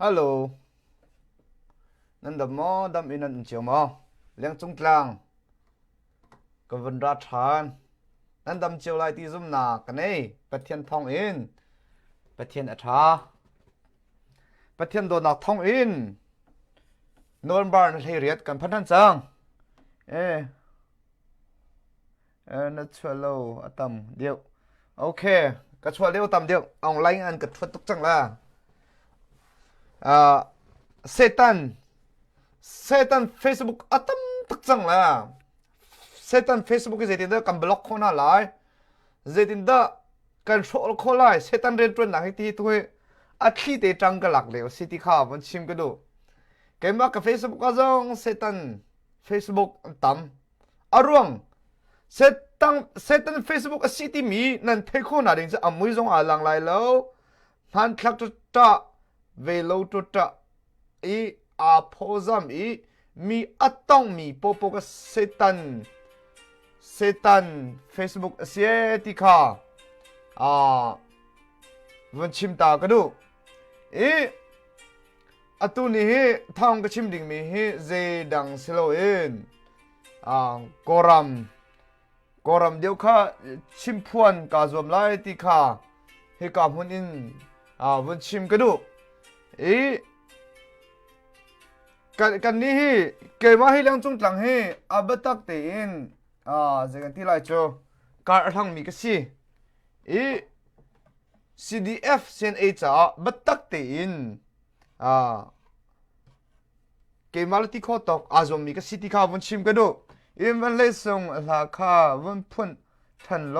ฮัลโหลนั่นดำมอดำอินันเจียวมอเลี้ยงจงกลางกวนราชานนั่นดำเจียวไลที่ซุ่มนากันเอ้ประเทียนทองอินประเทียนอัฐาประเทียนโดนักทองอินนวลบาร์นเฮียดกันพันธันจังเอนัดชัวโลอะตัมเดียวโอเคก็ชัวเดียวตัมเดียวเอาไลน์อันกัดฟัดตุกจังละเซตันเฟซบุ๊กอัตมตักจังละเซตันเฟซบุ๊กเจตินเดอร์กันบล็อกคนอะไรเจตินเดอร์กันโชว์คนอะไรเซตันเรียนตัวหนักให้ตีตัวอัดที่เตจังกันหลักเลยสิที่ข้าวมันชิมกันดูเกมว่ากับเฟซบุ๊กก็จังเซตันเฟซบุ๊กตั้มอารวงเซตันเฟซบุ๊กสิที่มีนั่นเทคคนอะไรจะอ่ะมือส่งอ่านหลังไหลแล้วพันคลักจุดจ้าเวโลจุดจ้าอีอาโพซัมอีมีอัตต้องมีโปโปกับเซตันเฟซบุ๊กเสียที่ข้าวันชิมตากระดูอีอัตุนี้ทางกระชิมดิ่งมีเฮเจดังสโลเอ็นกอรัมเดียวข้าชิมพวนกาจวมไล่ที่ข้าให้กาบหุนอินวันชิมกระดูกันนี้เกิดมาให้เลี้ยงจงจังให้อาบัตักเตอินเจกันที่ไรโจการทั้งมีกสิอี CDF เซนเอจ่าบัตักเตอินเกมมาลที่ข้อตอกอาจมีกสิที่ข้าวันชิมกันดูอินวันเลส่งลาคาวันพุ่นทันโล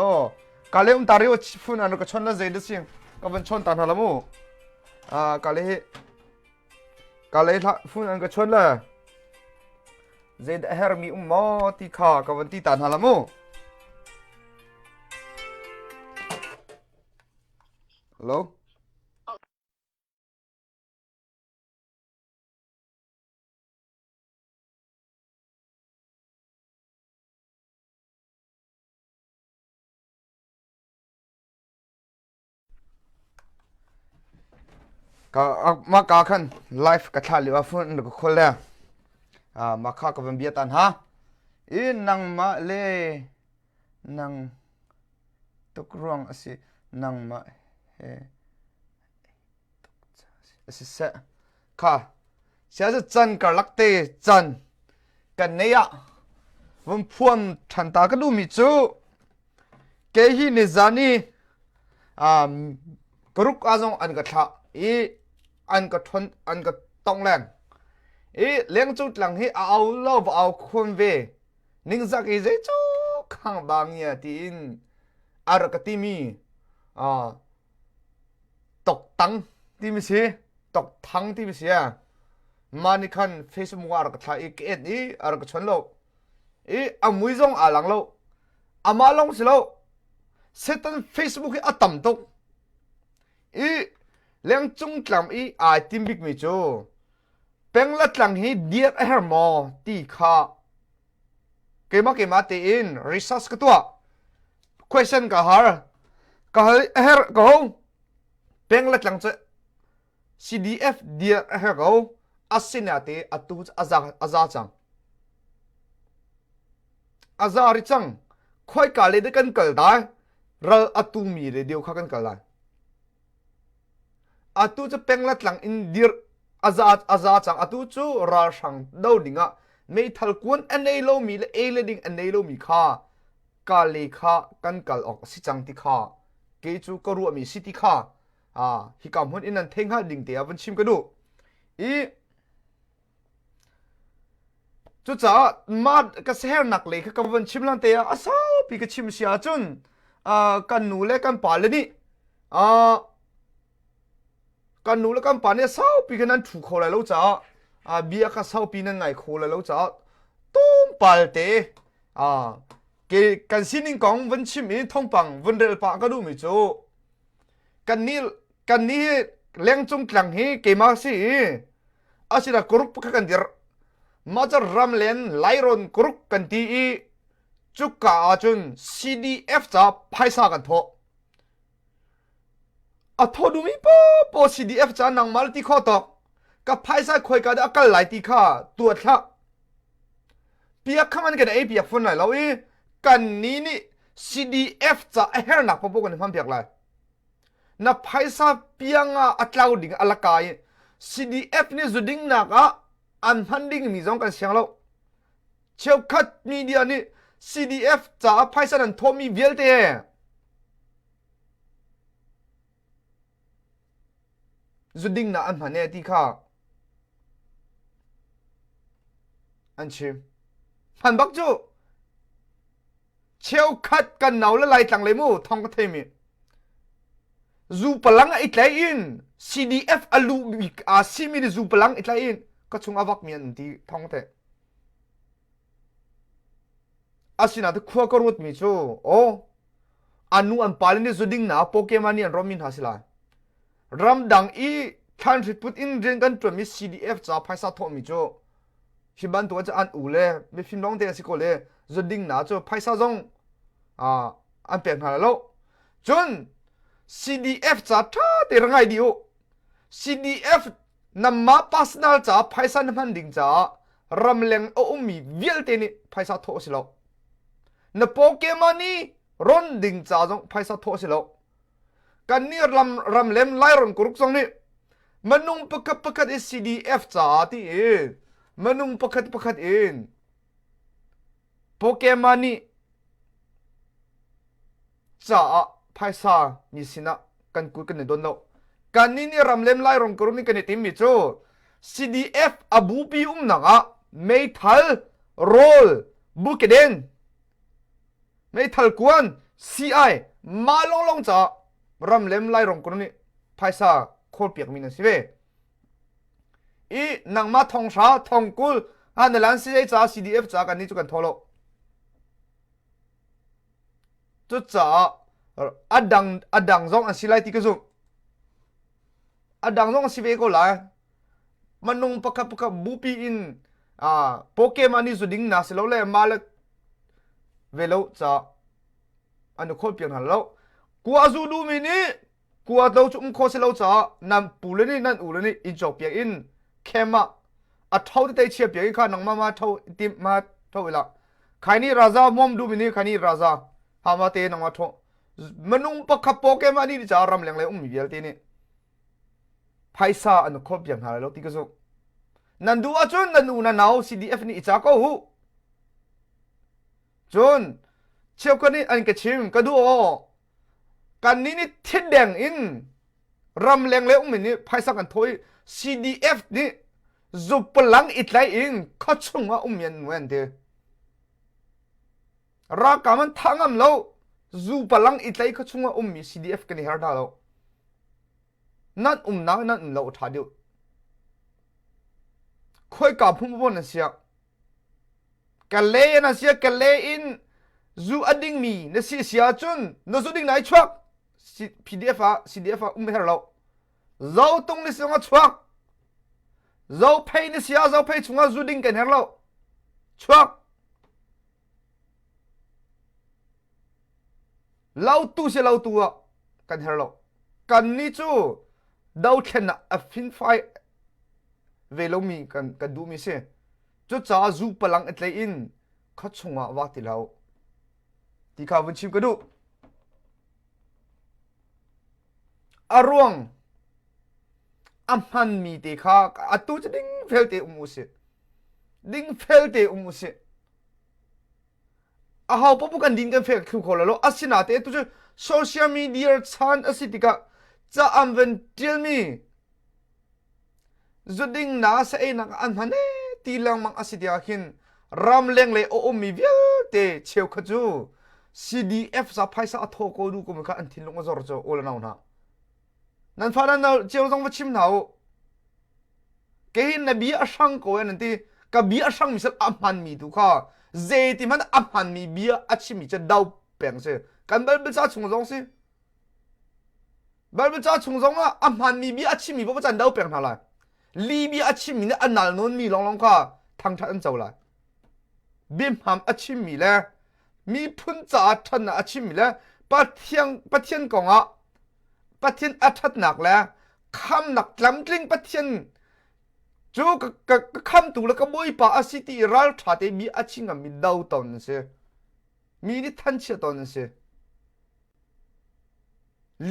กาเลตาริโอฟุนอันก็ชนละเจดสิงก็วันชนตันฮาลามูกาเลฟุนอันก็ชนละเจดเฮร์มีมอที่ข้าก็วันที่ตันฮาลามูฮัลโหลก็มากาขันไลฟ์กับทาลิวาฟุนก็คนแล้วมาข้ากับเบียตันฮะอีนังมาเลนังตุกรวงสินังมาเฮสิเสข้าเสียจะจันกับลักเตจันกันเนียวันพวนทันตาก็ดูมิจูเกฮีนิจานีกรุกอาจงอันกะทะอีอันกะทนอันกะต้องแรงอีเลี้ยงจุดหลังให้เอาเล่าเอาคนเวนิ่งสักอีเจจูข้างบางเนี่ยที่อินอารกติมีตกตังที่ไม่ใช่ตกทังที่ไม่ใช่มานิคันเฟซบุ๊กอารกทะอีเอ็ดอีอารกชนโลอีอามุยจงอาหลังโลอามาลงสิโลเซตันเฟซบุ๊กให้อัตตำตกอีเลี้ยงจงกลัมอีติมบิกมิจูเป็นลัดหลังให้เดียร์เฮอร์มอตีข้าเกมาตีอินรีซัสก็ตัว question ก็ฮาร์ก็เฮอร์ก็เป็นลัดหลังจะ CDF เดียร์เฮอร์ก็อาศินาตีอัตุอาซาจังอาซาริจังค่อยกาเลดกันเกิดได้เราอัตุมีเรเดียวข้ากันเกิดได้อัตุจะเป็นลัดหลังอินเดียร์อาซาจังอัตุจูราชังดาวดิงะไม่ทัลกวนอันเอโลมีและเอเลดิงอันเอโลมีข้ากาเลข้ากันกัลออกสิจังที่ข้าเกจูก็รู้มีสิที่ข้าฮิกามหุ่นอินันเทงหาดิงเตียวันชิมกันดูอีจุดจ้ามาก็เสียหนักเลยกับวันชิมลันเตียอาซาปีกชิมเสียจนกันหนูและกันป่าเลยนี่กันหนูและกันป่าเนี่ยสาวปีกันนั้นถูกโคเลยแล้วจ้าเบียก็สาวปีนั้นไงโคเลยแล้วจ้าตุ้มปาลเตเกกันสินิงกองวันชิมอีท่องปังวันเดลปาก็ดูไม่จูกันนี้เลี้ยงจงกลางให้เกมาสิอาศิระกรุปกันเดียร์มาจะรำเล่นไลรอนกรุปกันทีจุกกาจุน CDF จะไพ่ซากันทอทอดูมีปอ CDF จะนังมาลที่ข้อตอก กับไพ่ซาคอยกันอักไหลตีข้าตัวท่าเปียกข้ามันกันไอเปียกฝนไหนเรากันนี้นี่ CDF จะเฮร์นักพวกกันทำเปียกไรนับไพ่ซาเปียงอัตลาวดิ่งอัลกาย CDF นี่จุดดิ่งนักอันพันดิ่งมีจงกันเสียงเราเชี่ยวคัดมีเดียนี่ CDF จะไพ่ซานันทอมีเวลเตจุดดิ่งนักอันพันเนี่ยที่ข้าอันชิมพันบักจูเชี่ยวคัดกันหนาวละลายต่างเลยมู่ทองกระเทมีจูพลังอิตาลีน CDF อลูอาซิมีจูพลังอิตาลีนก็ชงอวักมีอันที่ทองเตอาศินาที่ขั้วกรุดมีจูโออันนู้อันปาลินจูดิ่งนาโปเกมอนี่อันรอมินหาสิลารำดังอีทันริปุตอินเรนกันตัวมี CDF จะพายซาทอมีจูฮิบันตัวจะอันอูเล่ไม่ฟิล์มร้องเตะสิโกเล่จูดิ่งนาจูพายซาจงอันเปลี่ยนหาแล้วจน CDF จะท่าเตะรังไงดิโอ CDF นำมา personal จะพายซาน้ำมันดิ่งจะรำเลงโอ้มีเวลเตนี่พายซาโทสิแล้วนโปเกมอนี่รอนดิ่งจะจงพายซาโทสิแล้วกันนี่รำเลมไล่รอนกรุกซงนี่มันนุ่งปะกัด CDF จะที่มันนุ่งปะกัดโปเกมอนี่จะพายซานี่สินะกันกูกันในโดนแล้วกันนี่รำเล่มไล่รองกรุนี่กันในทีมมิจู CDF อบูปีนังเมทัลโรลบุกเดนเมทัลกวน CI มาลงจะรำเล่มไล่รองกรุนี่พายซาโคตรเปียกมินสิเวอีนังมาทองชาทองกุลอันนั้น CI จะ CDF จะกันนี่จุกันทอโลจุดจะอดังซองอันสิไลที่กระซุมอดังซองอันสิเวก็ไลมันนุ่งปะกับบูปีอินโปเกมอนนี่สุดดิ่งนะสิเราเลยมาเลยเวลาจะอันนี้โคตรเปลี่ยนหันแล้วกูอาจูดูมินี่กูอาเราจุ่มโคสิเราจะนำปูเลยนี่นั่นอูเลยนี่อินจอกเปียกอินเข้มเท่าที่ได้เชียบเปียกอินข้านังมาเท่าติมมาเท่าเวลาใครนี่ราซามอมดูมินี่ใครนี่ราซาหามาเตนังมาทอมันนุ่งปะกับโปเกมอนนี่จะรำเลียงเลยมีเวลตีนี่ไพ่ซาอันนี้ครบอย่างหาแล้วที่ก็สุนันดูอาจนนันอูนันเอา CDF นี่จ้าก็หูจนเชี่ยวกันนี่อันก็ชิมก็ดูกันนี่ทิดแดงอินรำเลียงเลยนี่ไพ่ซากันถอย CDF นี่จุปลังอิตไลอินข้าชงว่ายันเหมือนเดิมรักมันทั้งแล้วจูพลังอิตไลก็ชงว่ามี CDF กันนี่ฮาร์ดาแล้วนั่นนั่นเราท่าเดียวค่อยกับพุ่งบนนั่นเสียกันเล่นั่นเสียกันเล่อินจูอดิ่งมีนั่นเสียจนนั่นจูดิ่งไหนชัก PDF CDF ไม่ให้เราเราตรงนี้เสียงชักเราเพย์นี่เสียเราเพย์ชงจูดิ่งกันให้เราชักเราตู้เสียเราตัวกันให้เรากันนี่จูดาวเทนน่ะฟินไฟเวลามีกันดูมีเสียจุดจ้าจูพลังอิตาลีนขัดชงว่าที่เราที่ข้าวันชิมกันดูอารวงอัมพันมีเตข้าอัตุจะดิ้งเฟลเตมุสิดิ้งเฟลเตมุสิฮาวปุ๊บกันดิ้งกันเฟลคือคนละโลอาศินาเตตุจะโซเชียลมีเดียชันอาศิติกาจะอันเป็นเดลมีจุดดิ่งน่าเสียนักอันมันตีลังมังอาศิติอาหินรำเลียงเลยโอ้มีเวลเตเชียวขจู CDF จะพายซาทโกดูกุมกันอันทิ้งลงมาจอร์จโอละนานะนั่นฟ้านั้นเราเจ้าต้องมาชิมหนาวเกหินนบีอาชังโกยันนั่นที่กับบีอาชังมิสัลอัมพันมีทุกข้าเจติมันอัมพันมีบีอาชิมิจะดาวเปลี่ยนเสียกันบัลบัลจ้าชงจงสิบัลบัลจ้าชงจงอัมพันมีบีอาชิมิบ่จันดาวเปลี่ยนอะไรลีบีอาชิมิเนี่ยอันนั้นนนมีลองข้าทางทันเจ้าละบิมฮัมอาชิมิเลยมีพุ่นจ่าทันอาชิมิเลยปัทเทียนกงปัทเทียนอัฐหนักแล้วคำหนักลำกลิ้งปัทเทียน จูก็คำตุแล้วก็บ่อยป่าอาศิติรัลชาเตมีอาชิงมีดาวตอนนั้นเสียมีนี่ทันเชียตอนนั้นเสีย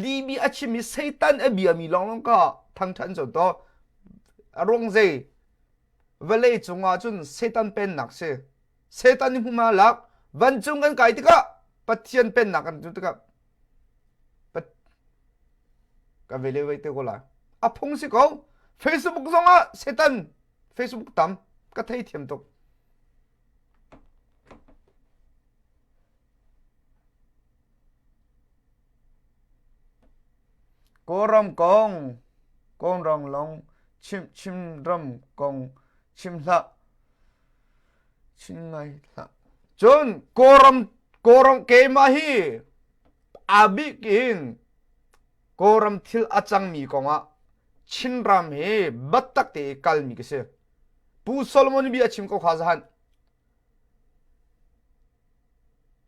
ลีมีอาชิมีเซตันเอบีมีลองก็ทั้งทันจนต่อรองเจเวลาจงอาจุนเซตันเป็นหนักเสียเซตันนี่พูมาหลักวันจงกันไกติกะปัจเจียนเป็นหนักกันจุดติกะปัจก็เวลาไว้เตก็ละอ่ะพงศิเขาเฟซบุ๊กจงอาเซตันเฟซบุ๊กตามก็ไทยเทียมตกก็รำกงกงรองลงชิมรำกงชิมละชิมไงละจนกรำเกมาฮีอาบิกินกรำทิลอาจังมีกงอ่ะชินรำเฮบัตตักเตกัลมีกเสปูโซโลมอนบีอาชิมก็ข้าจะหัน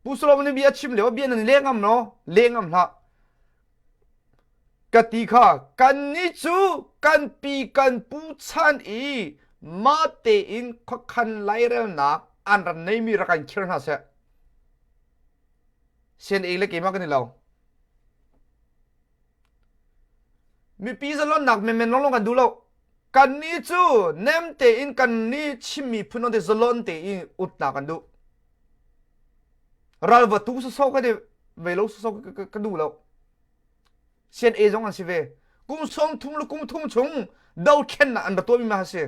ปูโซโลมอนบีอาชิมเลวบีนันเลงอัมเนาะเลงอัมละกติกากันนิจูกันปีกันปูชันอีมาเตอินขคันไลเรลนักอันรันในมีรักันเชิญหาเสเช่นเองเล็กเกมากันนี่เรามีปีศาจหนักเมนลงกันดูเรากันนิจูเนมเตอินกันนิชิมีพุนนเดซลอนเตอินอุดหนักกันดูเราวัตถุสุสกันเดเวลสุสกันดูเราเช่นเอจงอันสิเวกุมส่งทุ่มลุกุมทุ่มชงดาวเข็นนะอันดับตัวมีมาเสีย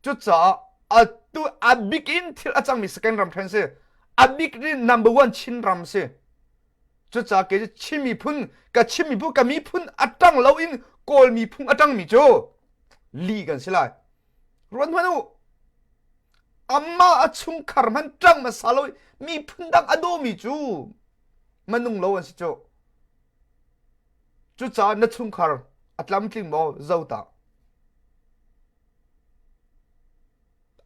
จุดจ้าอัตุอับบิกินที่อาจารย์มีสแกนรำเทนเสียอับบิกิน number one ชินรำเสียจุดจ้าเกจะชิมีพุ่นกับชิมีพุ่นกับมีพุ่นอัตังเราอินโกลมีพุ่นอัตังมีโจลีกันสิไลร้อนพันุอามาอชุงคาร์มันจังมาสาลอยมีพุ่นดังอโดมีจูมันนุ่งโลวันสิโจจุดจ้านัดชุงคาร์อัตลัมติงโมเจ้าตา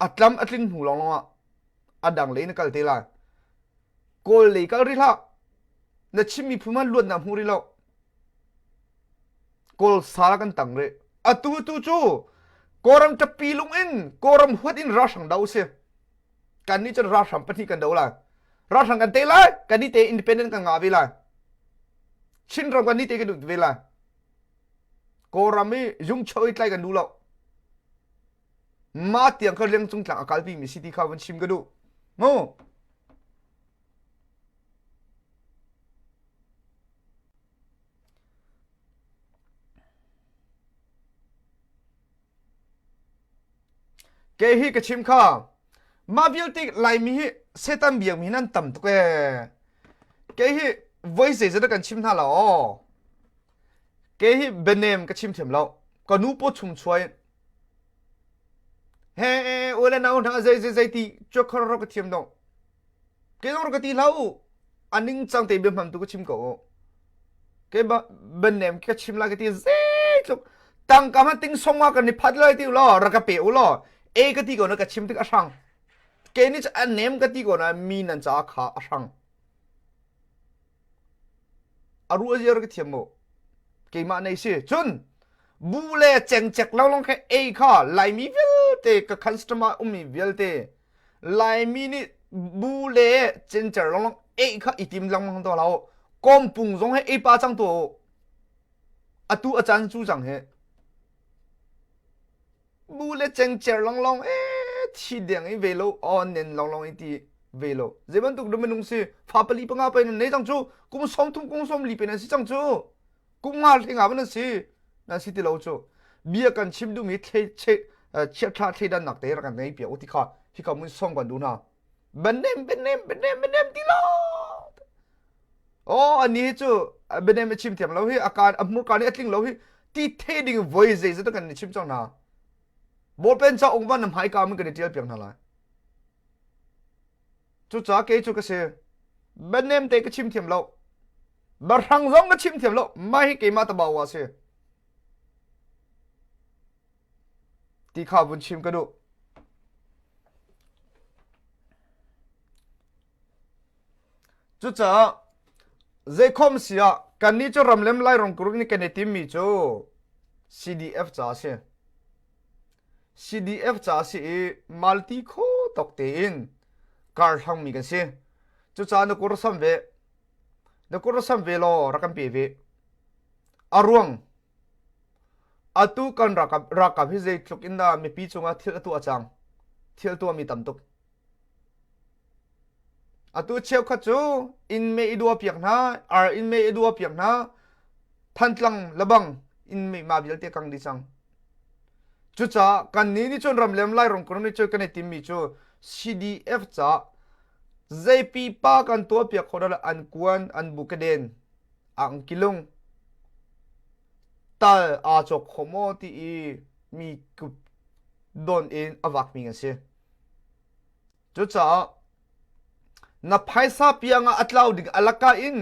อัตลัมอัตลิงหูลองอ่ะอดังเลยนักเตล่าโกลเลยก็ริล่านัดชิมีพุ่มมันล้วนน้ำหูริล่าโกลสารกันตังเลยอัตุจูโกรัมจะปีลงอินโกรัมหัวอินราชังดาวเสียกันนี้จะราชังปฏิกันดาวล่ะราชังกันเตล่ากันนี้เตอินดิเพนเดนต์กันงาวิล่ะชินรำกันนี้เตกันดูเวลาโกรัมไม่ยุ่งช่วยไล่กันดูแล้วมาเตียงเขาเลี้ยงจงหลังอากาศปีมีสิทธิข้าวันชิมกันดูโง่เกฮีกับชิมข้ามาวิลติกไลมีเซตันเบียงมีนั่นต่ำตัวเกฮี voice จะได้กันชิมท่าแล้วเกฮีเบนเนมกับชิมเถียมแล้วก็นูปชุมช่วยเฮ้โอเลนเอาหน้าใจที่จกคอร์กเทียมดงเกต้องรกตีแล้วอันนี้จังเตบียมพันตุกชิมก็เกบเบนเนมกับชิมลากตีเจ๊จกตั้งกำมันติ้งส่งมากันนี่พัดเลยที่ล้อรักเป๋อล้อเอกตีก่อนกับชิมติกอช่างเกนี่จะอันเนมกับตีก่อนมีนันจะขาอช่างอารู้อะไรก็เทียมโมเกมาในสิจนบูเล่เจงเจกเราลองแค่เอค่ะไลมีเวลเตกับคัสตอมามีเวลเตไลมีนี่บูเล่เจงเจกเราลองเอค่ะอีทีมลังมังตัวเรากอมปุ่งจงให้เอป้าจังตัวอาตูอาจารย์จูจังเฮบูเล่เจงเจกลองที่เดียงไอเวลออนเนนลองอีทีเวลเจ็บมันตุกดมันนุ่งสิฟ้าปลีปังอาไปนั่นในจังจูกุมซ้อมทุ่งกุมซ้อมลีไปนั่นสิจังจูกุมงาทิ้งอาไปนั่นสินั่นสิที่เราจูเบียกันชิมดูมีเชี่ยชาเทดันหนักเตะรักันในเปียอุติขาที่เขามุ่งส่งกันดูนะเบนเนมที่เราโอ้อันนี้จูเบนเนมชิมเทียมเราให้อาการมุการนี้อัดลิงเราให้ที่เทดิ้ง voice จะต้องกันชิมจังนะบอลเป็นเจ้าองค์วันน้ำหายกามันกันเดียวเพียงเท่าไรจูจ้าเกจูก็เสียเบนเนมเตะก็ชิมเทียมเราบารังซองก็ชิมเทียมเราไม่ให้เกมาตะบ่าวเสียที่ข้าวบุญชิมก็ดูจุดจ้าเจ้าคอมเสียกันนี้จะรำเล็มไล่รองกรุกนี่กันในทีมมีจู CDF จ้าเสีย CDF จ้าสิmulti โคตกเตียนการทำมีกันเสียจุดจ้านกรสัมเวนกรสัมเวโลรักกันเปเวอารวงอตุกันรักกับพิเศษทุกอินดามีปีจงอาทิตย์ตัวจังเที่ยวตัวมีตำตุกอตุเชี่ยวขจูอินเมอดัวเปียกนะอินเมอดัวเปียกนะทันตลังระบังอินเมมาบิลเตกังดิจังจุดจ้ากันนี้นี่จนรำเลียมไล่รงกรณีช่วยกันในทีมมีจู CDF จ้าใจปีป้ากันตัวเปียกคนละอันกวนอันบุกเดนอังกิลงแต่อาจจะขโมยที่มีกุบโดนเองอวักมีกันเสียจุดจ้านับไพ่ซาเปียงอัตลาวดิกอลักาอิน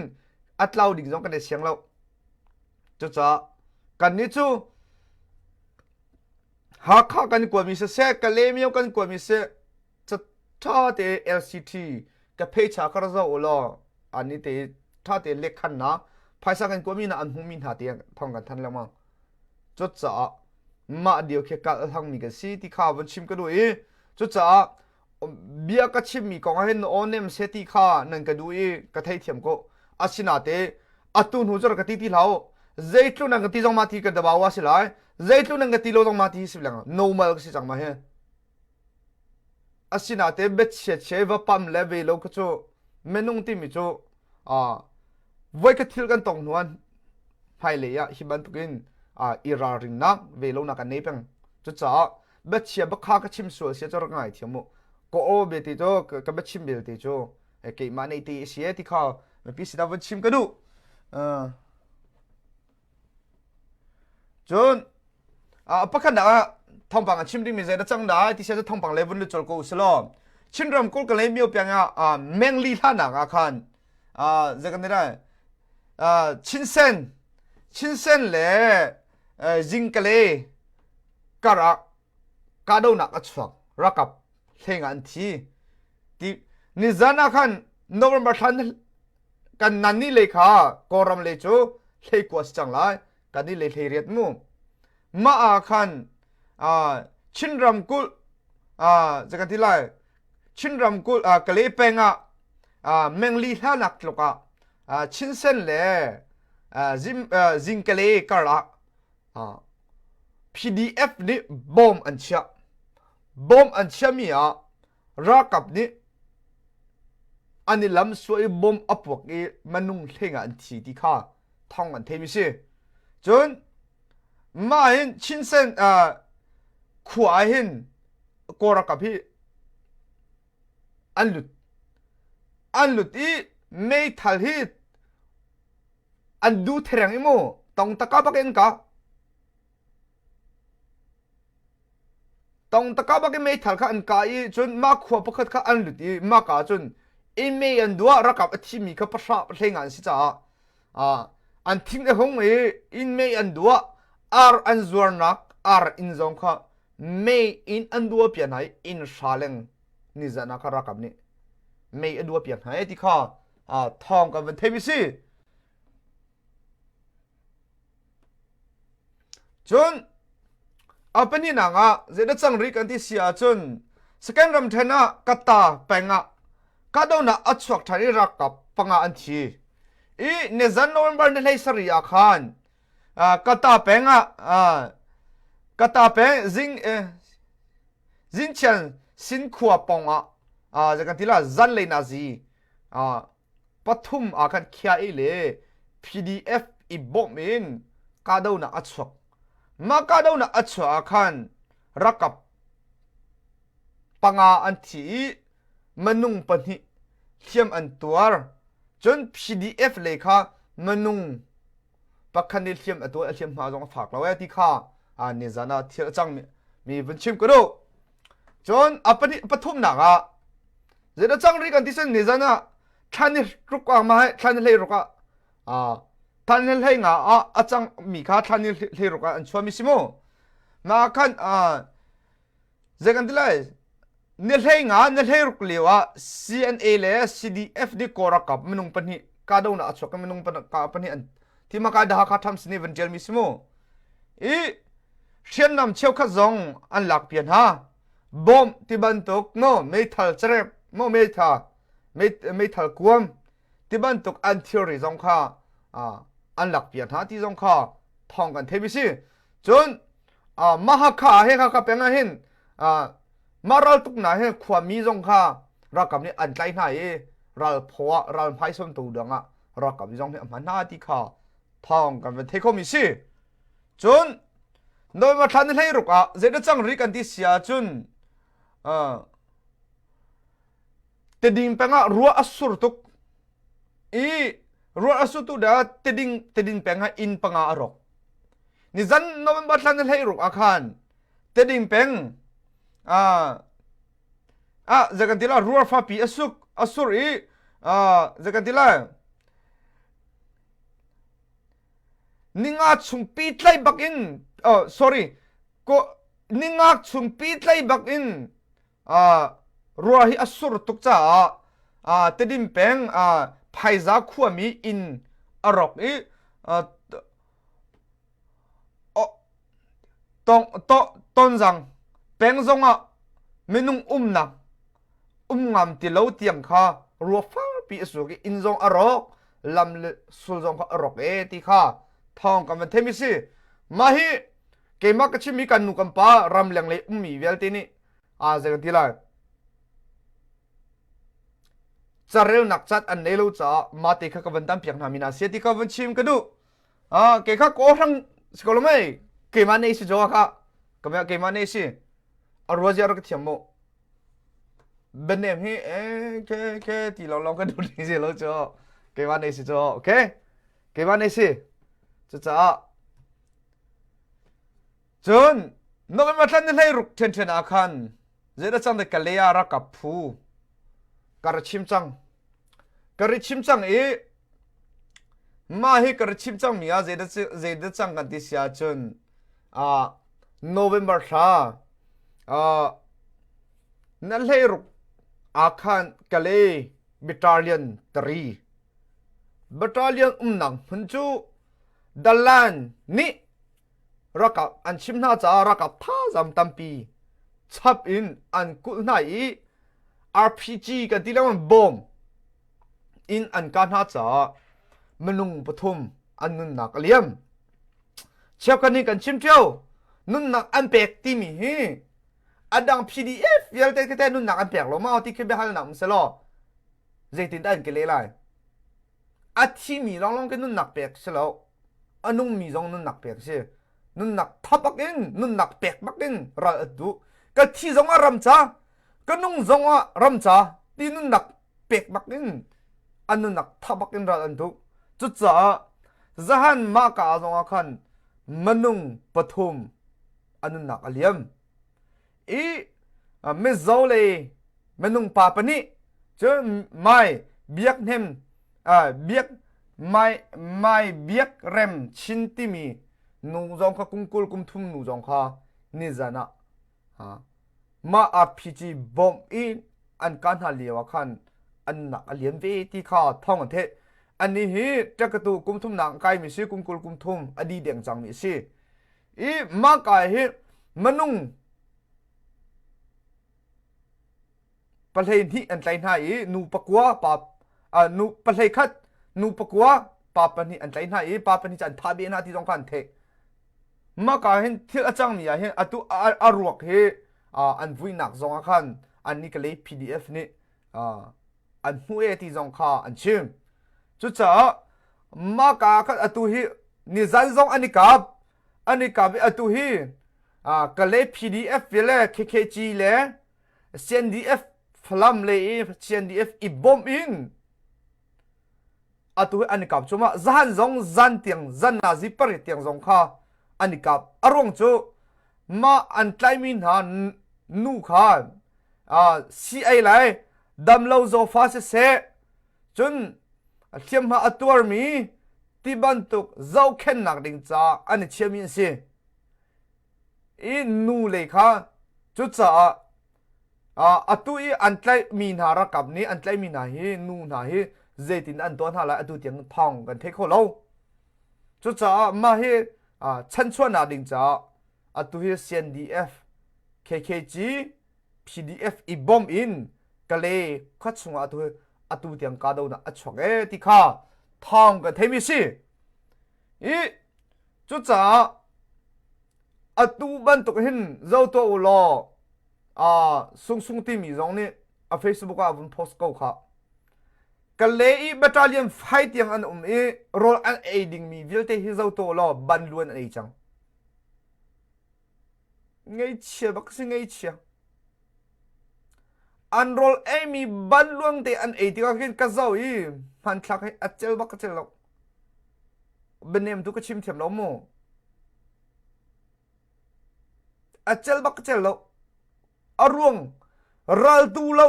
อัตลาวดิกจงกันในเสียงเราจุดจ้ากันนี้จูหากข้ากันกว่ามีเสกกันเลมีกันกว่ามีเสจะท่าเต LCT กับเพชรคาราซาโอลออันนี้เตท่าเตเล็กขันนะภายสักันกว่ามีนะอันหูมินหาเตียงท่องกันทันแล้วมั้งจุดจ้ามาเดียวแค่กัดทั้งมีกันสิที่ข้าวันชิมกันด้วยจุดจ้าเบียกัดชิมมีกองเห็นโอเนมเซติข้านั่นกันด้วยกัดให้เทียมก็อาศินาเตอัตุนหูจระกัดที่เราใจทุ่นังกัดที่จงมาที่กันเดบาวาสิไลใจทุ่นังกัดที่เราจงมาที่สิบลังnormal ก็สิจังมาเฮอาศินาเตเบ็ดเชว่าปั๊มเลเวลก็จูเมนุ่งที่มีจูไว้กัดที่กันตรงนวลไฮเลยอะฮิบันตุกินอิราริงนักเวลนักกันนี้เป็นจุดจ้าเบ็ดเชบักข้าก็ชิมส่วนเสียจระง่ายเทียมก็โอเบติโจก็เบ็ดชิมเบลติโจเกี่ยมันในที่เสียที่ข้าไม่พิสิทธิ์วันชิมกันดูจนปะกันนะทองปังชิมดิมีใจดัจังได้ที่เสียจะทองปังเลวันลุจลกูสลอมชินรำกูกันเลยมีโอเปียงแมงลีท่านังคันจะกันได้ชินเซนเลยจิงกันเลยกาดูนักอัศวรักกับเฮงอันที่นิจานาคันโนเวมเบอร์ทันกันนันนี่เลยค่ะกอรัมเลยจูเลยกว่าจังไรกันนี่เลยเรียดมูมาคันชินรำกุลจะกันที่ไรชินรำกุลกะเลยเป็นแมงลีท่านักลูกชินเซนเลยจิงกะเลยกระPDF นี่บอมอันเชียมีรักกับนี่อันนี้ลำสวยบอมอัปวกมันนุ่งเท่งอันที่ที่ข้าท่องอันเทมิสิจนมาเห็นชินเซนขวาเห็นกอรักกับพี่อันหลุดไม่ทันฮิตอันดูเทรงอิโมต้องตะกาบักเอ็นกะต้องตะกาบักไม่ทันข้าอันกาจนมาขวบพักข้าอันหลุดมากาจนอินเมย์อันดัวรักกับที่มีข้าประชาเพลงอันสิจ้าอันทิ้งไอ้หงอินเมย์อันดัวอันจวนนักอินจงข้าเมย์อินอันดัวเปลี่ยนให้อินชาเลงนี่จะนักรักกับนี่เมย์อันดัวเปลี่ยนให้ที่ข้าทองกับเป็นเทมิซีจนเป็นนี่นางเจดจังริกันที่เสียจนสแกนรำเทนะกัตตาแปงก็โดนอัดสวกทาริรักกับปังอันทีเนซันโนเวมเบอร์นี่เลยสริยาคันกัตตาแปงจินเชนสินขัวปองจะกันที่ละจันเลยนาซีปฐุมกันเขียเล่ PDF อีบอมินก็โดนอัดสวกมาก็โดนอัดสวกคันรักกับปังอันทีมันนุ่งปนิเทียมอันตัวจน PDF เลยค่ะมันนุ่งปักคันนี้เทียมอันตัวเทียมมาจงฝากเราไว้ที่ข้านี่จานะเทียจังมีวันชิมก็ดูจนปนิปฐุมหนักเจดจังริกันที่เส้นนี่จานะท่านนี่รุกมาให้ท่านนี่เลยรุกท่านนี่เลยจังมีข้าท่านนี่เลยรุกอันชัวมิสิโมมาคันเจกันที่ไรนี่เลยนี่เลยรุกเลียวCNA เลย CDF ดีกอรักกับมันนุ่งปนิกาดูนะอัศวกันมันนุ่งปนิกาปนิอันที่มาการด่าข้าทำสนิวันเจลมิสิโม อีเชียนนำเชี่ยวขัดซองอันหลักเปลี่ยนฮะบอมที่บรรทุกโมไม่ทัลเจรบโมไม่ทัลไม่ทัลกวมที่บรรทุกอันเทอรีซองค่ะอันหลักเปลี่ยนฮะที่ซองค่ะท่องกันเทวิสิจนมหาข้าให้ข้ากับเป็นไงเห็นมาเราตุกไหนให้ความมีซองค่ะรักกับนี้อันใจไหนเราพอเราไพ่ส้นตัวเดืองรักกับซองเนี่ยมันน่าที่ค่ะท่องกันเป็นเทคโคมิสิจนโดยมาทันให้รุกเจดจังริกันที่เสียจุนติดิงเป็งรัวอสุรตุกรัวอสุรตุกเดาติดิงเป็งอินปังอารกนี่จันโนมาทันให้รุกอาคารติดิงเป็งจะกันที่ละรัวฟ้าปีอสุรจะกันที่ละนิงาชุมปีไลบักอินsorry ก็นิงาชุมปีไลบักอินรัวฮิอสุรตุกจ้าติดิมเป็งไพซาขัวมีอินอรอกต้นจังเป็งซงเมนุงนักงามติเลวเตียงค่ะรัวฟ้าปีสุกอินซงอรอกลำเลสุลซงค่ะอรอกที่ค่ะท่องกันเป็นเทมิสิมาฮิเกมักชิมีกันนุกันป้ารำเลียงเลยมีเวลตินี่จะกันที่ไรจะเร็วนักจัดอันเนลูจ้ามาติข้ากันตั้มเพียงนามินาเสียที่ข้าวันชิมกันดูเกข้าโกหังสกอลไม่เกมันเนสิจ้าค่ะก็ไม่เกมันเนสิรัวเจอร์กที่ยมโมเบนเนมฮีเคที่ลองกันดูนี่สิลูกจ้าเกมันเนสิจ้าโอเคเกมันเนสิจ้าจนนกมันทันให้รุกเทนอาคันเจดจังเด็กเลียรักกับผู้การชิมจังมาให้การชิมจังมีเจดจังกันที่เสียจนโนเวมเบอร์ท่านั่นให้รุกอาคันกะเลบัตเตอร์เลียน3บัตเตอร์เลียนนังพันจูดัลลันนี่รักกับอันชิมน่าจะรักกับท่าจำตั้มปีชับอินอันกุนไหน RPG กันที่เรียกว่าบอมอินอันการน่าจะมนุงปฐุมอันนุนนักเลี้ยมเชื่อกันนี่กันชิมเจ้านุนนักอันเป็กที่มีอันดัง PDF ยัลเตก็แต่นุนนักอันเป็กลงมาเอาที่ขึ้นไปหาหนังเสร็จเจตินได้กันเลยเลยอันที่มีลองกันนุนนักเป็กเสร็จอันนุ่งมีจงนุนนักเป็กใช่นุนนักทับบักอินนุนนักเป็กบักอินเราดูก็ที่จงอารมณ์จ้าก็นุ่งจงอารมณ์จ้าที่นุนนักเป็กบักอินอันนุนนักทับบักอินเราดูจุดจ้าจะหันมากาจงอาคันมนุงปฐุมอันนุนนักเลี้ยมไม่เจ้าเลยมนุงป่าปนี่เจอไม่เบียกเนมเบียกไม่เบียกเรมชินติมีนูจงข้ากุมกุลกุมทุ่มนูจงข้านิจานะมา RPG บอมอินอันการหาเลี้ยวคันอันนักเลี้ยมเวที่ข้าท่องกันเทอันนี้ฮีจะกระตูกุมทุ่มหนังไกมีสิกุมกุลกุมทุ่มอดีเดียงจังมีสิมากายฮีมนุงประเทศที่อันใจหายนูปะกัวปานูประเทศคัดนูปะกัวปาปนี่อันใจหายปาปนี่จันทาบีนาที่ต้องการเทมากายเห็นที่อาจารย์มีเห็นตุอารวกเฮอันวิ่งหนักจงอาคันอันนี้ก็เลย PDF นี่อันหัวที่จงข้าอันชิมจุดจ้ามากาคัดตุฮีนิจันจงอันนี้กับตุฮีก็เลย PDF เวลา KKG เลย CNDF ฟลัมเลย CNDF อีบอมอินตุฮีอันนี้กับจุมาจันจงจันเตียงจันนาซิปริเตียงจงข้าอันนี้กับอารมณ์จูมาอันไลมินหานูข้าCI เลยดำเล่าโซฟาเสจนเทียมหาตัวมีที่บรรทุกเจ้าเข็นหนักดิ่งจ้าอันนี้เชื่อมินสินูเลยค่ะจุดจ้าตัวอันไลมินหารักกับนี้อันไลมินหาฮีนูหาฮีเจตินอันตัวหาละตัวเตียงทองกันเทคโคโลจุดจ้ามาฮี ฉันชวนนาดิงจ้าตัวเฮ CNDF KKG PDF อีบอมอินกะเลยขัดสงตัวเตียงกาดูนะชกที่ข้าทองกันเทมิสิอีจุดจ้าตัวบันตุกหินเจ้าตัวอุลซุงที่มีตรงนี้Facebook วันโพสต์ก็ค่ะกะเลยบัตรเลียนไฟต์ยังอันโรลอันเอดิงมีวิลเตฮิเจ้าตัวอุลบันล้วนอันเอจังไงเชียบักสิไงเชียอันโรลเอมีบันล้วนแต่อันเอที่ก็เห็นกระเจ้ามันทักให้อัจเจลบักเจลเราเบนเนมตุกชิมเทียมเราโมอัจเจลบักเจลเราอารวงรัลตูเรา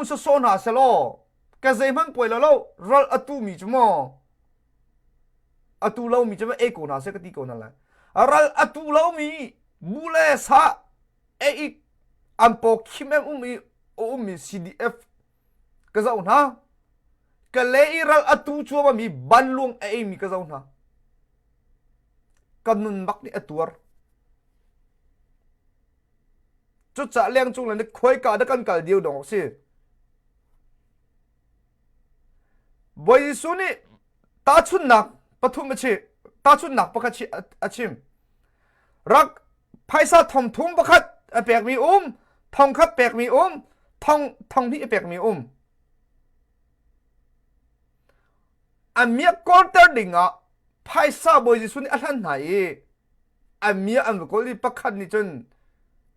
สโซนาเซโลกะเซมันป่วยแล้วรัลอตูมีจุมอตูเรามีจุมเอโกนาเซกติโกนั่นแหละรัลอตูเรามีบูเลสะอีกอันปอกคิมเอ็มมี CDF กะเจ้านะกะเลยรัลอตูชัวว่ามีบันลวงมีกะเจ้านะกันนุนบักนี่อตัวจุดจะเลี้ยงจุงเลยนี่คุยกันกันกันเดียวดองสิบอยสุนี่ตาชุนนักปฐุมชีตาชุนนักปะคัดชีอาชิมรักไพศาลทองทุ่งปะคัดเปียกมีทองคัดเปียกมีทองที่เปียกมีอันเมียก่อนเตอร์ดิ่งอ่ะไพศาลบอยสุนี่อันไหนอันเมียอันก็รีปะคัดนี่จน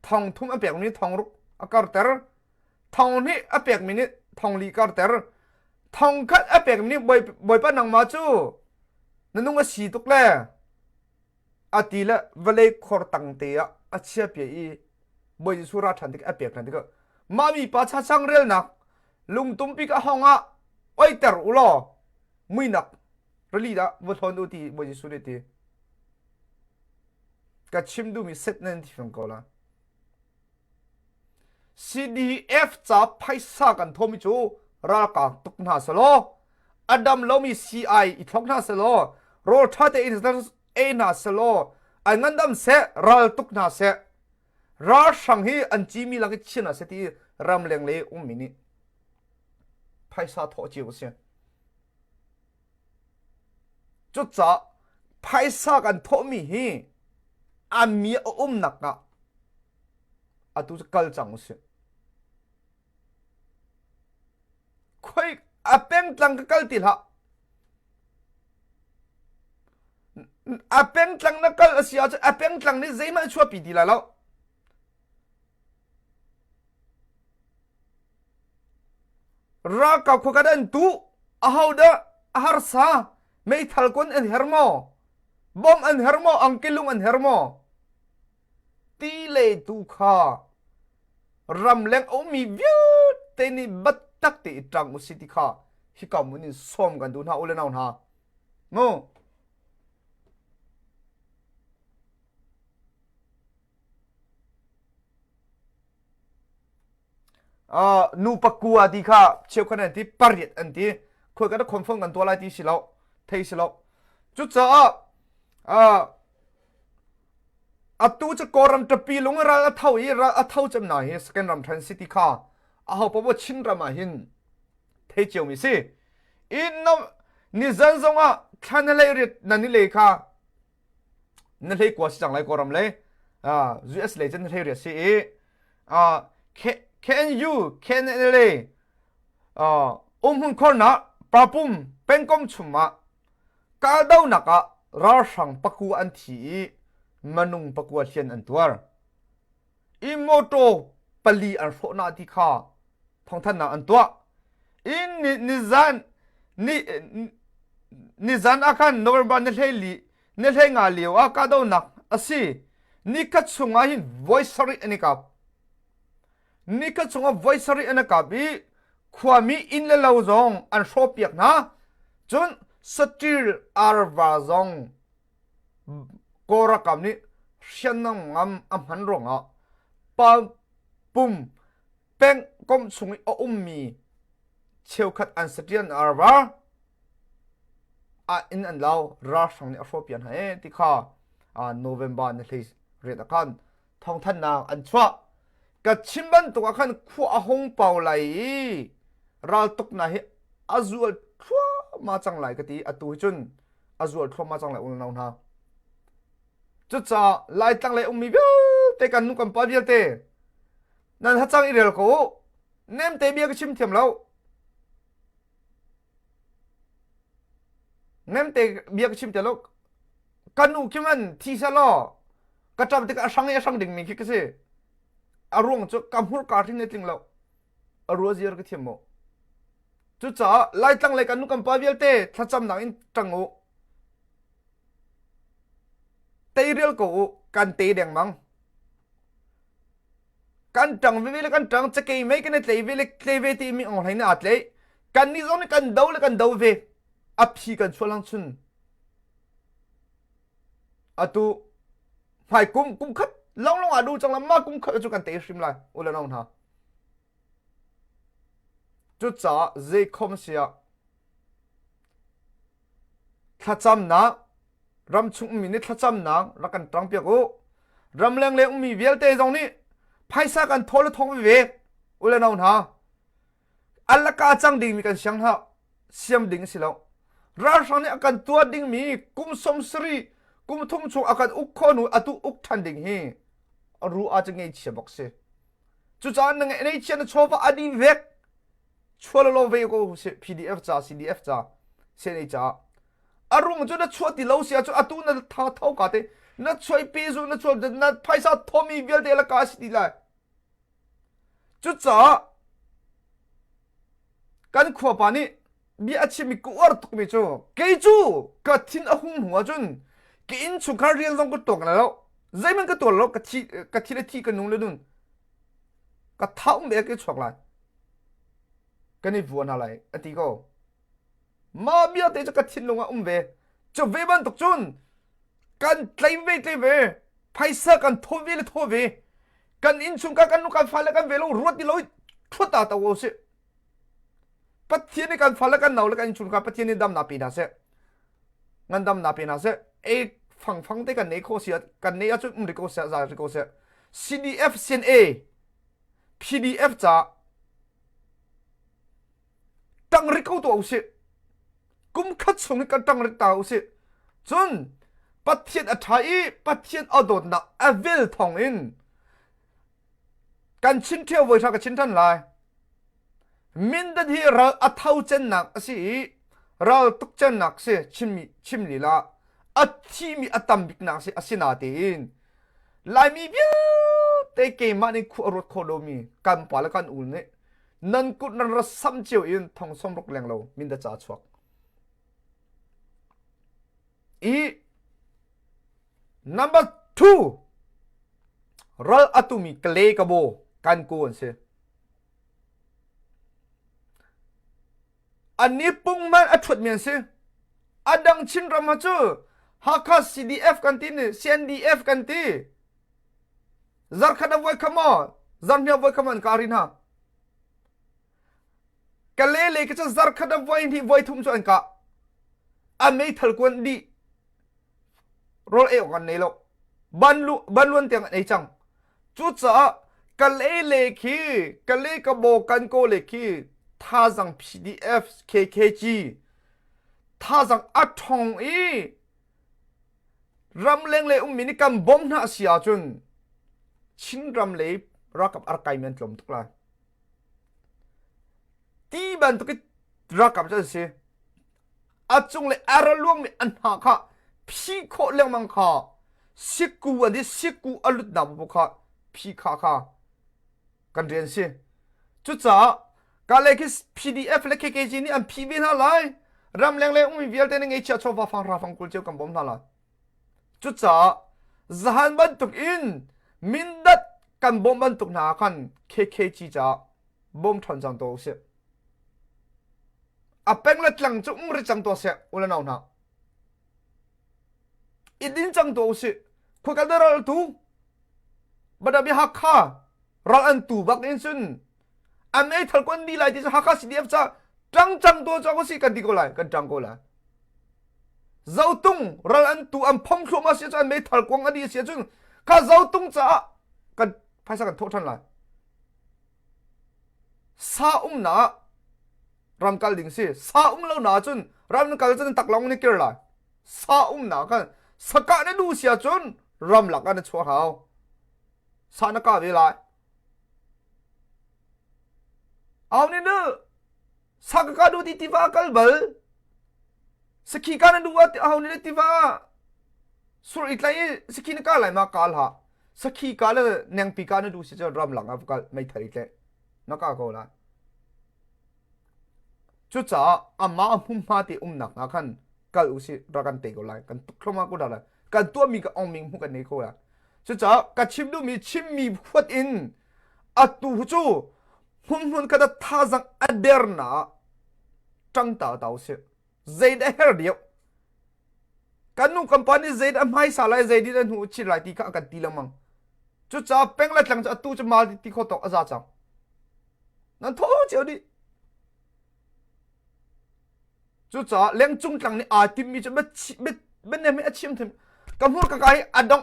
ทองทุ่มอเปียกมีทองรุกอากาศเตอร์ทองนี่อเปียกมีนี่ทองลีกาเตอร์ทองคัดอเปียกมีนี่บอยป้านังมาจูนั่นนุ่งสีตุกเล่อาทิละเวลาขอตังเตียอาเชียเปียบอยสุราทันติกอเปียกทันติกมามีป้าชาช่างเรียลนักลุงตุ้มปีกห้องอ่ะไอเตอร์อุลอไม่นักรีลีดะวัฒนอุติบอยสุริตีกัดชิมดูมีเซตนั่นที่ฟังก่อนละCDF จับไพศากันทมิจูรักกันตุกนาสโลอดัมเรามี CI อีทุกนาสโลโรทัตเอนาสโลอันงั้นดัมเสรัลตุกนาเสรัลสังฮีอันจีมีลักชินาเสตีรำเลียงเลยมินิไพศาทอจิวเสียจุดจ้าไพศากันทมิฮีอันมีนักอะตุจะกัลจังเสียคุยอาเป็งตังกัลติละอาเป็งตังนักกัลเสียจะอาเป็งตังนี่ใจมันชัวปีดีละแล้วรักกับคุกกันตูอาหาวดะอาหารซาไม่ทัลคนอันเฮอร์โมบอมอันเฮอร์โมอังกิลุงอันเฮอร์โมตีเลตูข้ารำเล็งมีวิวเตนี่บัดตักตีจังมุสิติข้าฮิกามุนิส้มกันดูนะอุเลนเอาหน้าโมนูปักกัวดีข้าเชี่ยวคะแนนที่ปริยัดอันที่คุยกันแล้วคอนเฟิร์มกันตัวอะไรที่สิเราเทสิเราจุดจ้าตูจะกอรันจะปีลงราเท่าเท่าจำหน่ายสแกนรำทันซิตี้ข้าเอาพบว่าชินรามาหินเทเจียวมิสิอินนนิจันซงท่านเลยนั่นนี่เลยค่ะนั่นเลยกว่าสิจังไรกอรัมเลยUS เลยจันเลยเรียสิcan you can เลยหุ่นคนนะปราปุ่มเป็นกอมชุมะกาดาวนักราชังปักกูอันทีมนุงปักกูเชียนอันตัวอิโมโตปลีอันโฟนาติข้าทองท่านนาอันตัวนิจานอาการนวบันเนเฮงาลีวากาดาวนักสินิคัตสุงาหิน voicery อันนี้กับนิคัตสุงา voicery อันนี้กับความมีอินเลลาวซองอันโชเปียกนะจนสติลอาร์วาซองกอรักกับนี้เชียนนังงามหันรงปาปุ่มเป็นกอมสุงมีเชียวขัดอันสติลอาร์วา in an lao ra sang ne afro pian hai ti kha November ne thei re da kan thong than na an chwa ka chimban to khan khu a hong pau lai ral tok na hi azual thwa ma chang lai ka ti atu chun azual thwa ma chang lai ul nau na chu cha lai tang lai mi bi te kan nu kan pa bial te nan ha chang i rel ko nem te bia ka chim thiam lau nem te bia ka chim te lau kanu kiman thi sa lo ka cham te ka sang ding mi ki se arung chu kamhur ka thin ne ting lau aru ziar ka thiam mo chu cha lai tang lai kanu kan pa bial te tha cham na in tangu te rel ko kan te deng mang kan tang vi kan tang che ke mai kan tle ve ti mi ong hai na atle kan ni zon kan dau ve a phi kan chulang chun atu phai kum khat long adu chang lam ma kum khat chu kan te shim lai ula nong ha chu cha ze khom sia tha cham na ram chung mi ni tha cham na ra kan tang pya ko ram leng le mi vial te jong ni paisa kan thol thong ve ula nong ha alla ka chang ding mi kan siang ha siam ding silo ra sang ni akan tua ding mi kum som sri kum thum chu akan ukhonu atu uk than ding hi aru a chang ei che bok se chu cha nang nei chen chowa adi vek chwala lo ve ko se pdf cha cdf cha se nei cha arung chu na chwati lo sia chu atu na tha thau ka te na choi pe zu na choi na paisa thomi vel de la ka si la chu cha kan khwa pa ni bi achi mi ku ar tuk mi chu ke chu ka thin a hung huwa chun ke in chu kar riel long ko tok na lo zai man ka to lo ka thi le thi ka nung le dun ka thau me ke chok la ka ni vuan ha lai ati ko ma bia te ka thin longa ve chu ve ban tok chun kan tlai ve paisa kan thovi le thovi kan in chung ka kan nu kan phale kan velo ruat di loi thota ta wo se pathian ni kan phale kan naw le kan chung ka pathian ni dam na pi na se ngan dam na pi na se e phang te kan nei kho sia kan nei a chu ri ko se za ri ko se cdf sin a pdf cha tang ri ko to se kum khat chung kan tang ri ta se chun pathian a thai pathian adot na avel thong in kan chin theo voi tha ka chin than lai min da hi ra a thau chen nak si ra tuk chen nak se chim li la a thi mi atam bik nak se asina tin lai mi biu te ke mani khu rot kho do mi kan pa la kan ul ne nan kut nan ra sam chiu in thong som rok leng lo min da cha chuak i number 2 ral atumi kle kabo kan ko se ani pung man athut men se adang chin ram ha chu hakha cdf kan ti ne cndf kan ti zar khana voi khama zan ya voi khaman karin ha kale le ke zar khana voi ni voi thum chu an ka a mei thal kon di rol e kan nei lo ban luan tiang nei chang chu cha kale le khi kale ka bo kan ko le khi tha jang pdf kkg tha jang athong e ram leng le mini kam bom na sia chun chin ram le rakap arkai men tlom tukla ti ban to ki rakap cha se achung le aralung mi an ha kha phi kho leng mang kha siku ani siku alut na bo kha phi kha kan ren se chu cha ka le ki pdf le kkg ni an phi bin ha lai ram leng le umi vial te ngai cha cho wa fang ra fang kul cheu kam bom na la chu cha zahan ban tuk in min dat kan bom ban tuk na kan kkg cha bom thon jang to se a peng la tlang chu ri chang to se ula naw na idin chang to se khu ka daral tu badabi hakha ral an tu bak in sun an ei thal kon di lai ti hakha cdf cha chang to cha ko si kan di ko lai kan chang ko la zau tung ral an tu am phong khlo ma sia chan me thal kwang adi sia chun ka zau tung cha kan phaisa kan tho than la sa na ram kal ding si sa lo na chun ram kal chun tak long ni kir la sa na kan saka na du sia chun ram lak an chua hao sa na ka ve la aw ni nu sa ka du ti ti va kal bal saki ka na du at aw ni ti va sur itlai saki na ka lai ma kal ha saki ka le nang pi ka na du sia ram lak av kal mai thari tle na ka ko la chu cha amma hum ma ti nak na khan kal usi rakan te ko lai kan tukhloma ko da la kan to mi ka ong ming hu kan nei ko la chu cha ka chim du mi chim mi phot in atu chu hum ka da tha jang aderna tang ta tau se zaid a her dio kan nu company zaid am hai sa lai zaid din hu chi lai ti ka kan ti lamang chu cha peng la tlang cha tu cha mal ti kho to aza cha nan tho chiu di chú chó leng chung tlang ni a tim mi chấm bên em ấy chim thêm cầm hút cái adong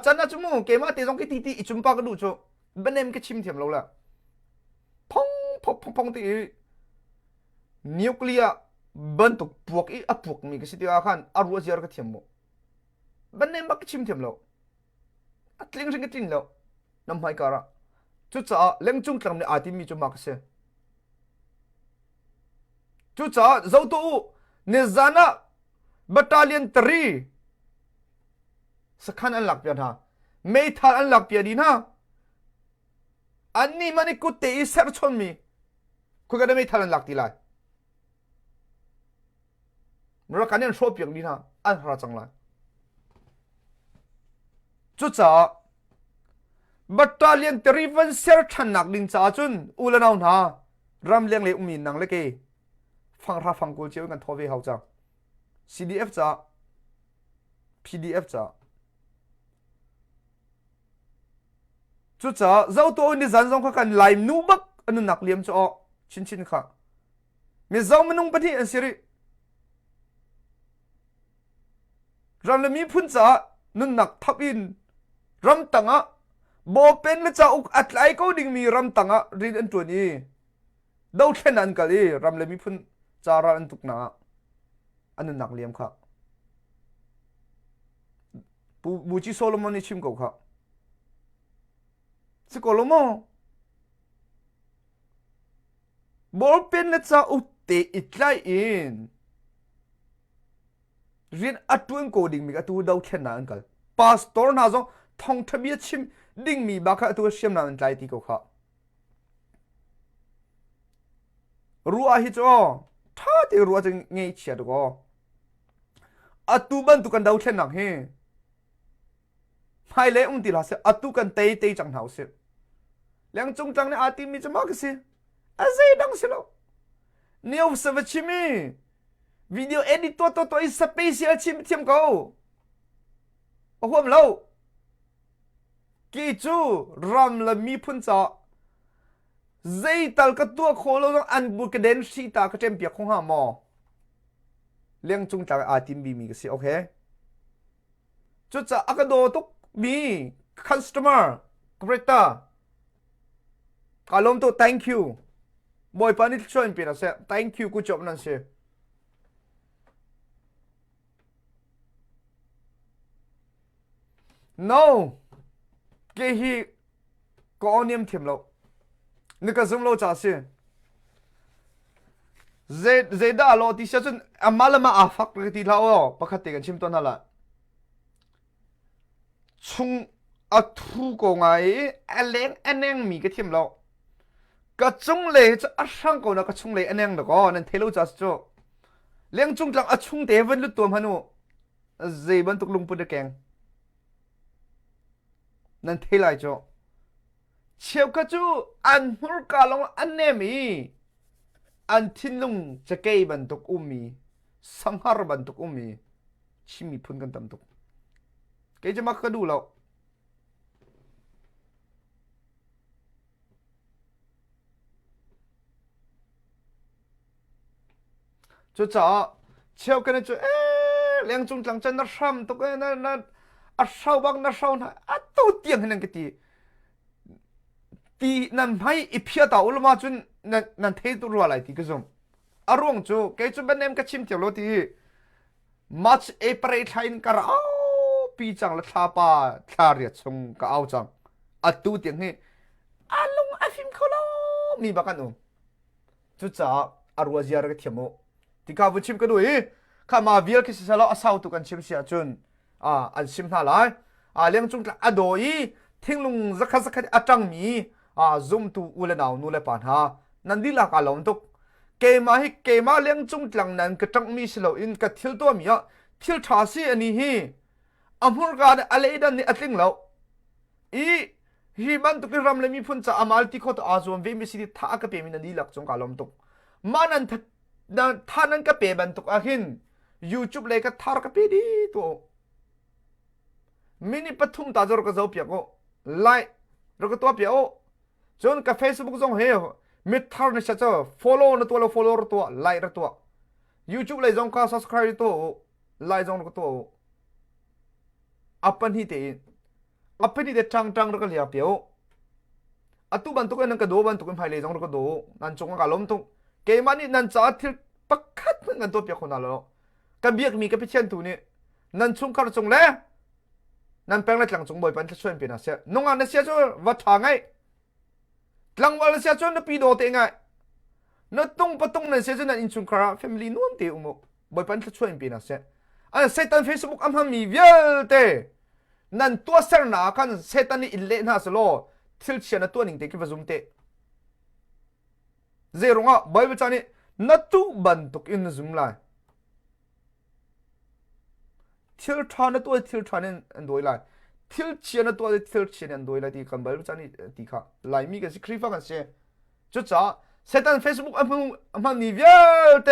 chana chú mu cái mà tê trong cái tí chum pa cái đủ chú bên em cái chim thêm lâu là phong phong phong phong thì nuclear bên tục buộc ý buộc mi cái gì đó khan rùa giờ cái thêm mo bên em cái chim thêm lâu leng sinh cái tin lâu nằm hai cả chú chó leng chung tlang ni a tim mi chum ma cái gì chú cha dâu tu nizana battalion 3 sakhan an lak pian ha mei thal an lak pian din ha anni mani ku te ser chon mi ku ga mei thal an lak ti lai ra kan en shop pian din ha an hra chang lai chú cha battalion 3 van ser than nak ding cha chun ulanau na ram leng le umi nang le ke phang ra phang kul chiu kan thove hau cha CDF cha PDF cha chu cha zau to ni zan zong kha kan laim nu bak anu nak liam cho chin chin kha me zau manung pati an siri ram le mi phun cha nun nak thap in ram tanga bo pen le cha uk atlai ko ding mi ram tanga rin an tu ni dau then an kali ram le mi phun chara an tuk na anu nak liam kha bu chi Solomon ni chim ko kha si Solomon ball pen le cha u te itlai in rin atun ko ding mi ka tu dau then na an kal pastor na zo thong thabia chim ding mi ba kha tu siam na an tlai ti ko kha ruwa hi cho tha te ruwa chang ngei chia do ko atu ban tu kan dau then nak he hai le ti la se atu kan te chang hau se leng chung chang ne ati mi chama ka se azai dang se lo new se va chimi video edit to is special chim thiam ko o hom lo ki chu ram la mi phun cha dây tal cái tua khô lâu ăn bút cái đến si ta cái tem biếc không hả mò liang chung ta à tim bi mi cái gì ok chút cha cái đồ tục mi customer correcta kalom to thank you boy panit choin pina se thank you ku chop nan se no cái hi có niệm thiểm lâuนึกzum lo cha se zeda lo ti sha chun amalama afak ti lao pakhate kan chim ton hala chung athu ko ngai aleng aneng mi ka thim lo ka chung le cha asang ko na ka chung le aneng da ko nan thelo cha cho leng chung tlang achung te ven lu tom hanu ban tuk lung pu de keng nan thelai cho chiều cái chú ăn hút cả lòng ăn nem mi ăn thiên lung cho cây bận tục mi sang har bận tục mi chim mi phunกันtầm tục cái chứ mắc cái đủ lâu chú chó chiều cái này chú leng chung chẳng chân nó sầm tụi cái nó sau băng nó sau nó tu tiếng hình cái tí nan hay ít phía tàu luôn mà chú nan thấy tụi rồi lại thì cái giống ruộng chú cái chú bên em cái chim tiểu lô thì March April thay cái áo pi chẳng là thapa thariat chung cái áo chẳng tu tiếng hi alung afim kholo mi bakan chú cha arwa ziar cái thiamo thì cả vụ chim cái đuôi cả mà việc cái sự lo sau tụกันchim sia chun anh chim thà lại liang chung là đôi thing lung zakha atang mi zoom tu ule nào nu le pan ha nan di la ka lom tuk ke ma liang chung tlang nan ka tang mi silo in ka thil to mi thil tha si ani hi amur ga ale dan ni atling lo hi ban tu ki ram le mi phun cha amal ti kho to azom ve mi si tha ka pe mi nan di lak chung ka lom tuk mananท่านั้นก็เปย์บรรทุกอาหิน YouTube เลยก็ทาร์ก็เปย์ดีตัวมินิปทุมตาจรก็จะเปียกไลค์เราก็ตัวเปียกจนกับ Facebook จงเหี้ยมิดทาร์นี่เสียจ้า follow นะตัวเรา follow ตัวไลค์ตัว YouTube เลยจงก็ subscribe ตัวไลค์จงก็ตัวอัปปนี่เตะอัปปนี่เตะจังเราก็เลี้ยเปียกอัตุบรรทุกนั่นก็ดูบรรทุกภายเลยจงเราก็ดูนั่นจงก็ล้มทุกเกมันนี่นั่นจะที่ปักขัดเงินตัวเปียกคนนั้นแล้วกันเบียกมีกับพิเชนตูนี่นั่นชุ่มข้าวจงเล่นั่นแปลงละหลังจงบ่อยปันจะช่วยเป็นอะไรน้องอันนั้นเสียจนวัดทางไงหลังวันเสียจนนั่นปีโดเตงไงนั่นตรงปะตรงนั่นเสียจนนั่นอินชุ่มข้าวแฟมิลี่นุ่มเตอุโมบ่อยปันจะช่วยเป็นอะไรอันเซตันเฟซบุ๊กอันนั้นมีเยอะเตนั่นตัวเซอร์นาคันเซตันนี่อิเล่น่าสโลทิลเชียนตัวหนึ่งเตกิฟซุมเตเจรงอ่ะบอยบจานี่นัดตุบันตุกอินซุมไลทิลทานตัวทิลทานอันโดยไลทิลเชียนตัวทิลเชียนอันโดยไลที่กันบอยบจานี่ที่ข้าไลมีกันสิครีฟ้ากันเสียจุดจ้าเซตันเฟซบุ๊กอันมันนี่เยอะเต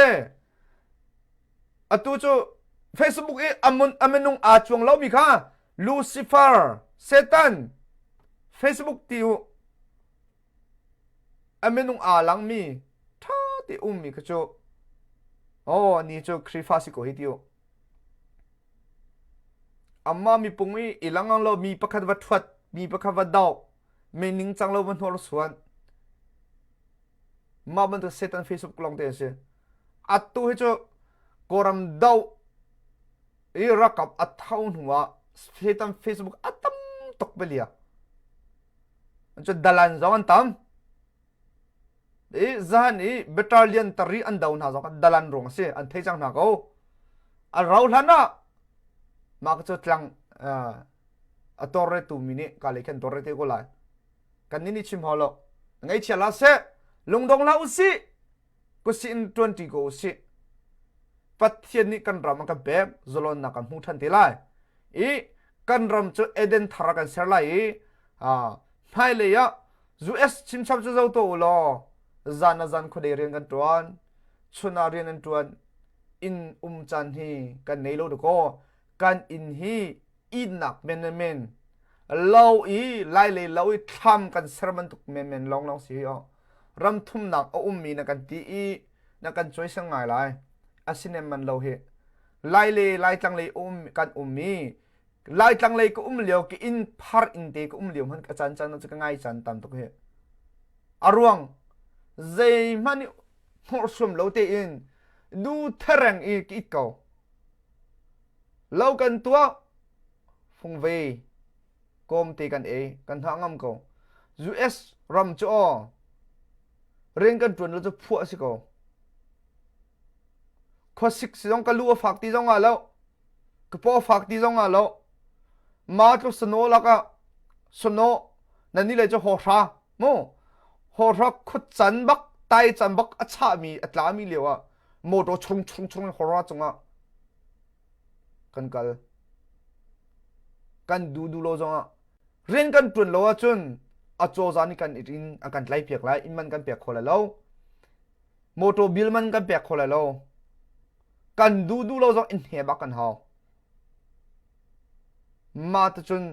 ตัวจู่เฟซบุ๊กอันมันนุ่งอาจวงเล่ามีข้าลูซิเฟอร์เซตันเฟซบุ๊กที่อันเป็นนุ่งหลังมีท่าที่มีก็จะนี่จะครีฟาสิโกฮิติโออามามีปุ่งมีอีหลังเรามีประคัดวัดวัดมีประคัดวัดดาวมีนิ่งจังเราบนหัวเราส่วนมาบนตัวเซตันเฟซบุ๊กลองเตะเสียตัวให้จะกรำดาวรักกับเท่าหัวเซตันเฟซบุ๊กตั้มตกไปเลยจะดัลันจอนตั้มzahani battalion tari an daun ha zaka dalan rong se an thejang na ko a raulhana mak chu tlang a torre tu mini ka lekhen torre te ko lai kan ni chim holo ngai chala se lungdong la usi ko sin 20 ko si pathian ni kan ram ka be zolon na kan hu than te lai kan ram chu eden thara kan ser lai phai le ya us chim chap chu zo to lo zan khude rian kan tuan chuna rian an tuan in chan hi kan nei lo do ko kan in hi inak men lo lai le lo tham kan serman tuk men long si ram thum nak mi na kan ti na kan choi sang ngai lai asinem man lo he lai tang le kan mi lai tang le ko leo ki in phar in te ko leo man ka chan na cha ngai chan tam tuk he arwang zay mani horsum lo te in du therang ki ko lo kan tua phung ve kom te kan kan hangam ko us ram cho ren kan tun lo cho phu si ko khosik song ka lu fak ti jong a lo ka po fak ti jong a lo ma to sno la ka sno nani le cho ho ra mo hồ ra khut chăn bắc tai chăn bắc cha mi atla mi lewa mo do chung hồ ra chunga kan du lo zonga ren kan tun lo chun a cho zani kan itin akan lai pek lai inman kan pek khola lo moto bil man kan pek khola lo kan du lo zong in he ba kan haw ma ta chun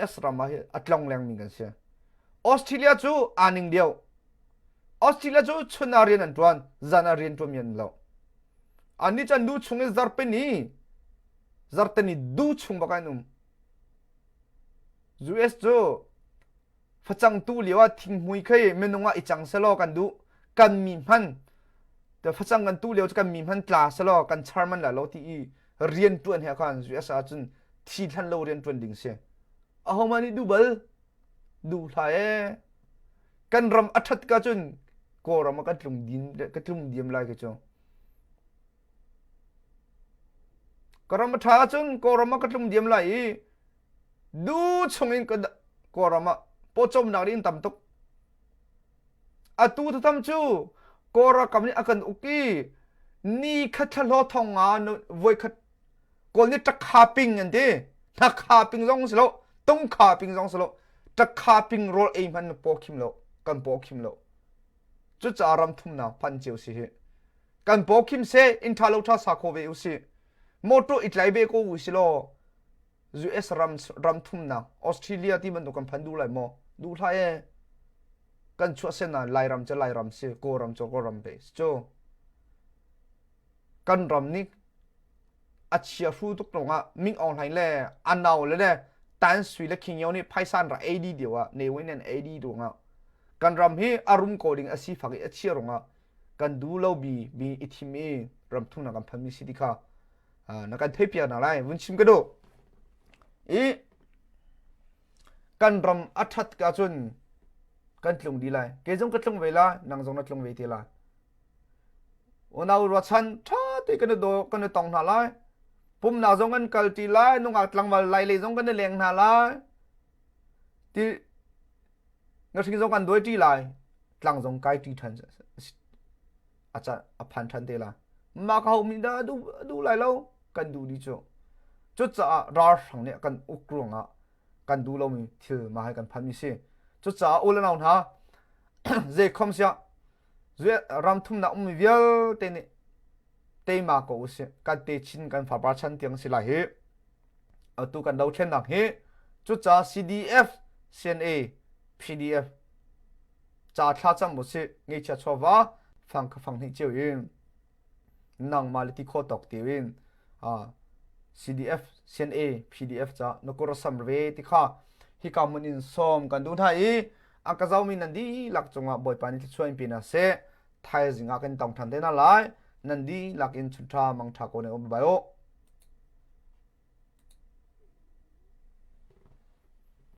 us rama he atlong leng mi kan se Australia chu aning dio Australia chu chunarian an tuan zanarian tu mian lo anh đi chân du chung cái zar pe ni zar tên ni du chung bạc anh US cho phát trang tu liao thing mui khai men nonga ichang selo kan du kan mi han the phát trang kan tu liao kan mi han class selo kan charman la lo ti rian tuan he kan US a chun thi than lo rian tuan ding se a ho mani du bal du thae kan ram athat ka chun ko ram ka tlung dim lai ke cho karam tha chun ko ram ka tlung dim lai du chungin ka ko ram po chom na rin tam tok a tu tham chu ko ra kam ni akan uki ni khatha lo thonga no voi khat ko ni tak khaping ande ta khaping jong slo tong khaping jong slo tak khaping rol ei man po khim lo kan po khim lo chu cha ram thum na pan chiu si he kan po khim se in thalo tha sa kho ve u si moto itlai be ko u si lo US ram thum na Australia ti man kan phan du lai mo du thae kan chua se na lai ram se ko ram be cho kan ram ni achia fu tuk tonga ming online le anau le ne tan sui le king yo ni phaisan ra ad dewa ne wen en ad do nga kan ram hi arum coding asi phagi achia ronga kan du lo bi ithimi ram thuna kan phami sidika na kan thepia na lai vun chim ka do kan ram athat ka chun kan tlung di lai ke jong ka tlung vela nang jong na tlung ve ti la onau ro chan tha te kan do kan tong na lai pum na jong kan kal ti lai nung atlang mal lai le jong kan leng na lai ti ngasing jong kan doi ti lai tlang jong kai ti than acha aphan than te la ma ka hom da du lai lo kan du di cho chu cha ra sang ne kan ukrunga kan du lo mi thil ma hai kan phan mi se chu cha ul na ha je khom sia je ram thum na vial te ni te ma ko se kan te chin kan fa ba chan tiang si la he tu kan dau chen nak he chu cha CDF CNA PDF cha tha cham bo se nge cha chowa phang ni cheu yin nang ma le ti kho tok te win CDF CNA PDF cha nokora samre ti kha hi kamunin som kan du thai akazau min nandi lak chunga boy pani ti chuain pina se thai zinga kan tong than de na lai nandi lak in chutha mang tha ko ne om bayo